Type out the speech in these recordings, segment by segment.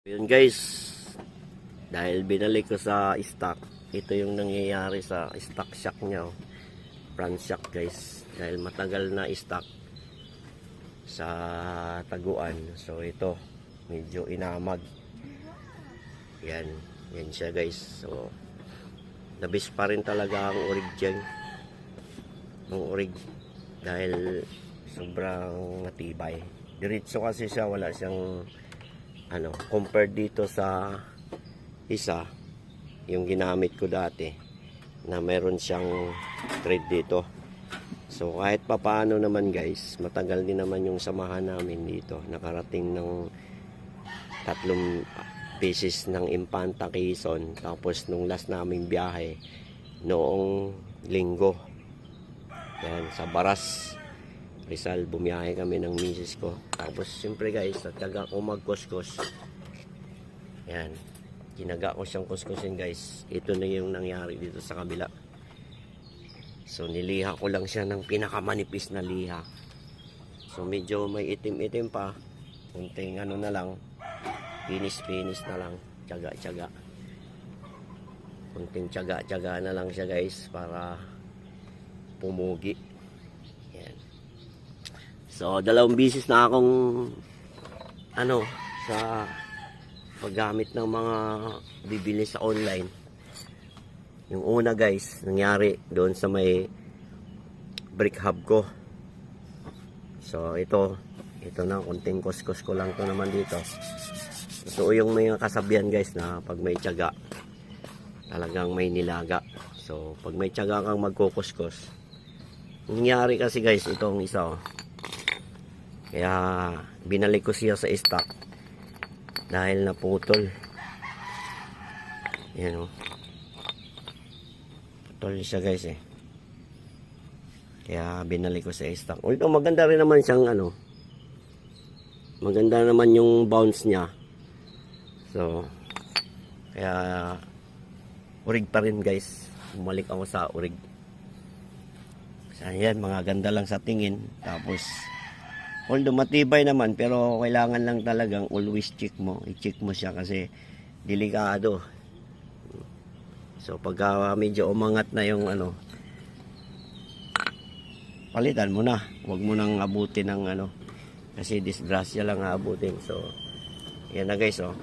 Yun guys, dahil binalik ko sa stock, ito yung nangyayari sa stock shock nya, oh. Front shock guys, dahil matagal na stock sa taguan. So ito, medyo inamag. Yan, yan siya guys. So labis pa rin talaga ang urig dyan, ang urig, dahil sobrang matibay. Diretso kasi siya, wala siyang compared dito sa isa yung ginamit ko dati na meron siyang thread dito. So kahit papaano naman guys, matagal din naman yung samahan namin dito. Nakarating ng 3 pieces ng Impanta Quezon, tapos nung last naming biyahe noong linggo, yan sa Baras Rizal, bumiyahe kami ng misis ko. Tapos siyempre guys, nagtaga ko magkuskos. Yan, kinaga ko siyang kuskusin guys. Ito na yung nangyari dito sa kabila. So niliha ko lang siya ng pinakamanipis na liha. So medyo may itim-itim pa, kunting na lang, finish na lang, tiyaga kunting tiyaga na lang siya guys, para pumugi. Yan. So 2 bisis na akong sa paggamit ng mga bibili sa online. Yung una guys, nangyari doon sa may brick hub ko. So ito na, kunting kuskus ko lang to naman dito. Ito yung mga kasabihan guys, na pag may tiyaga talagang may nilaga. So pag may tiyaga kang magkukuskus, nangyari kasi guys, itong isa, oh. Kaya binalik ko siya sa stock dahil naputol. Yan, oh. Putol siya guys eh. Kaya binalik ko sa stock. Although maganda rin naman siyang maganda naman yung bounce niya. So kaya urig pa rin guys. Bumalik ako sa urig. So yan, mga ganda lang sa tingin. Tapos although matibay naman, pero kailangan lang talagang always check mo. I-check mo siya kasi delikado. So pagka medyo umangat na yung palitan mo na. Huwag mo nang abutin ng kasi disgrasya lang aabutin. So yan na guys, oh.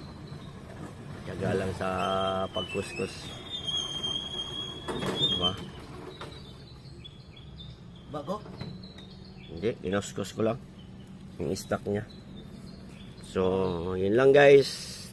Tiyaga lang sa pagkuskus. Diba? Bago? Hindi, inuskus ko lang yung stock niya. So yun lang guys.